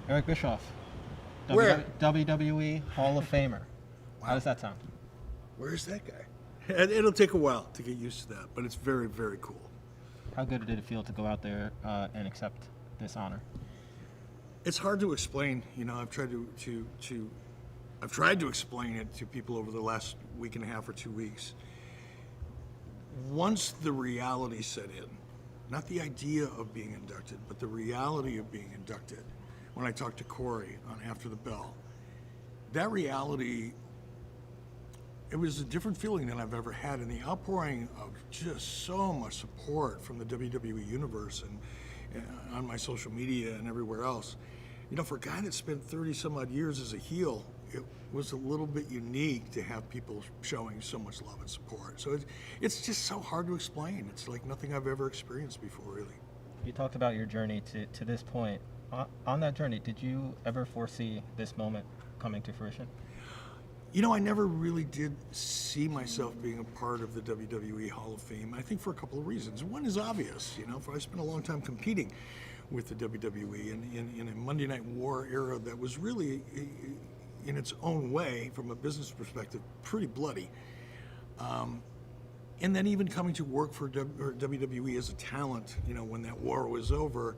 Eric Bischoff, Where? WWE Hall of Famer. How Wow. does that sound? Where's that guy? It'll take a while to get used to that, but it's very, very cool. How good did it feel to go out there and accept this honor? It's hard to explain. I've tried I've tried to explain it to people over the last week and a half or 2 weeks. Once the reality set in, not the idea of being inducted, but the reality of being inducted. When I talked to Corey on After the Bell, that reality, it was a different feeling than I've ever had, and the outpouring of just so much support from the WWE universe and on my social media and everywhere else. For a guy that spent 30 some odd years as a heel, it was a little bit unique to have people showing so much love and support. So it's just so hard to explain. It's like nothing I've ever experienced before, really. You talked about your journey to this point. On that journey, did you ever foresee this moment coming to fruition? I never really did see myself being a part of the WWE Hall of Fame. I think for a couple of reasons. One is obvious. I spent a long time competing with the WWE in a Monday Night War era that was really, in its own way, from a business perspective, pretty bloody. And then even coming to work for WWE as a talent, when that war was over,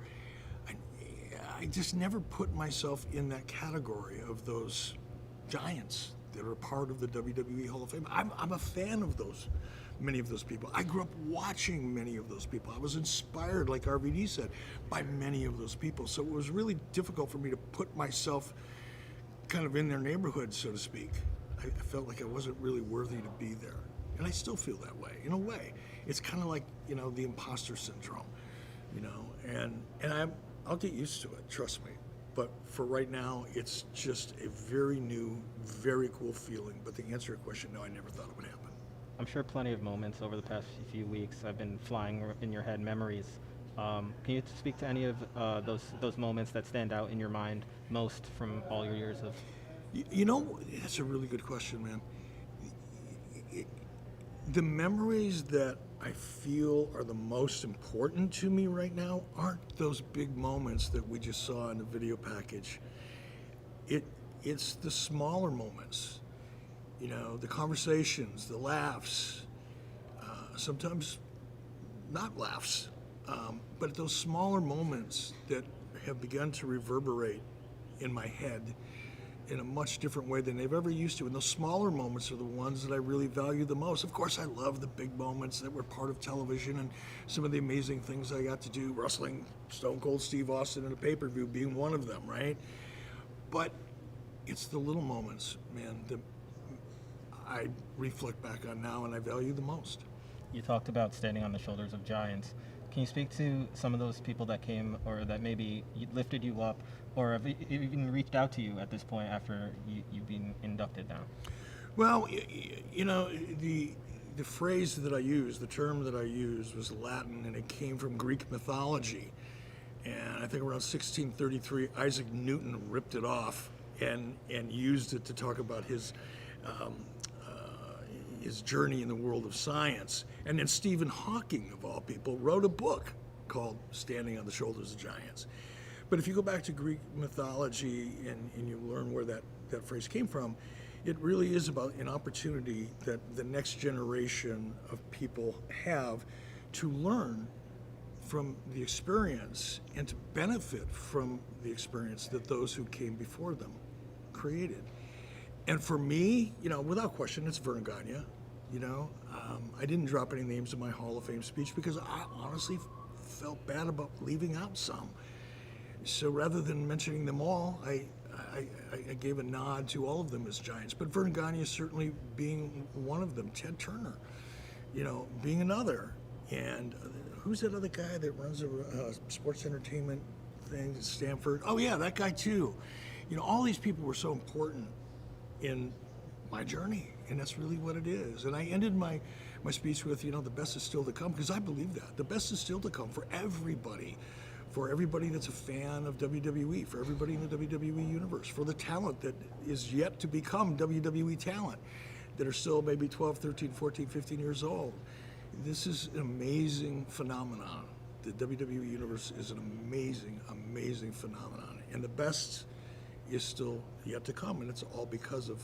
I just never put myself in that category of those giants that are part of the WWE Hall of Fame. I'm a fan of many of those people. I grew up watching many of those people. I was inspired, like RVD said, by many of those people. So it was really difficult for me to put myself kind of in their neighborhood, so to speak. I felt like I wasn't really worthy to be there. And I still feel that way, in a way. It's kind of like, the imposter syndrome, and I'll get used to it, trust me. But for right now, it's just a very new, very cool feeling. But to answer your question, no, I never thought it would happen. I'm sure plenty of moments over the past few weeks have been flying in your head, memories. Can you speak to any of those moments that stand out in your mind most from all your years of? That's a really good question, man. The memories that I feel are the most important to me right now aren't those big moments that we just saw in the video package. It's the smaller moments, the conversations, the laughs, sometimes not laughs, but those smaller moments that have begun to reverberate in my head in a much different way than they've ever used to. And those smaller moments are the ones that I really value the most. Of course, I love the big moments that were part of television and some of the amazing things I got to do, wrestling Stone Cold Steve Austin in a pay-per-view being one of them, right? But it's the little moments, man, that I reflect back on now and I value the most. You talked about standing on the shoulders of giants. Can you speak to some of those people that came or that maybe lifted you up or have even reached out to you at this point after you've been inducted now? Well, the phrase that I used, the term that I used was Latin, and it came from Greek mythology. And I think around 1633, Isaac Newton ripped it off and used it to talk about his journey in the world of science. And then Stephen Hawking, of all people, wrote a book called Standing on the Shoulders of Giants. But if you go back to Greek mythology and you learn where that phrase came from, it really is about an opportunity that the next generation of people have to learn from the experience and to benefit from the experience that those who came before them created. And for me, without question, it's Verne Gagne. I didn't drop any names in my Hall of Fame speech because I honestly felt bad about leaving out some. So rather than mentioning them all, I gave a nod to all of them as giants. But Verne Gagne certainly being one of them. Ted Turner, being another. And who's that other guy that runs a sports entertainment thing at Stanford? Oh yeah, that guy too. All these people were so important in my journey, and that's really what it is. And I ended my speech with, the best is still to come, because I believe that. The best is still to come for everybody that's a fan of WWE, for everybody in the WWE universe, for the talent that is yet to become WWE talent, that are still maybe 12, 13, 14, 15 years old. This is an amazing phenomenon. The WWE universe is an amazing, amazing phenomenon. And the best is still yet to come, and it's all because of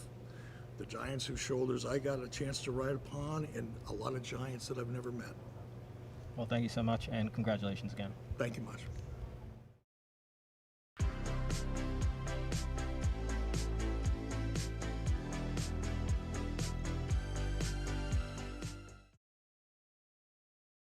the giants whose shoulders I got a chance to ride upon, and a lot of giants that I've never met. Well, thank you so much, and congratulations again. Thank you much.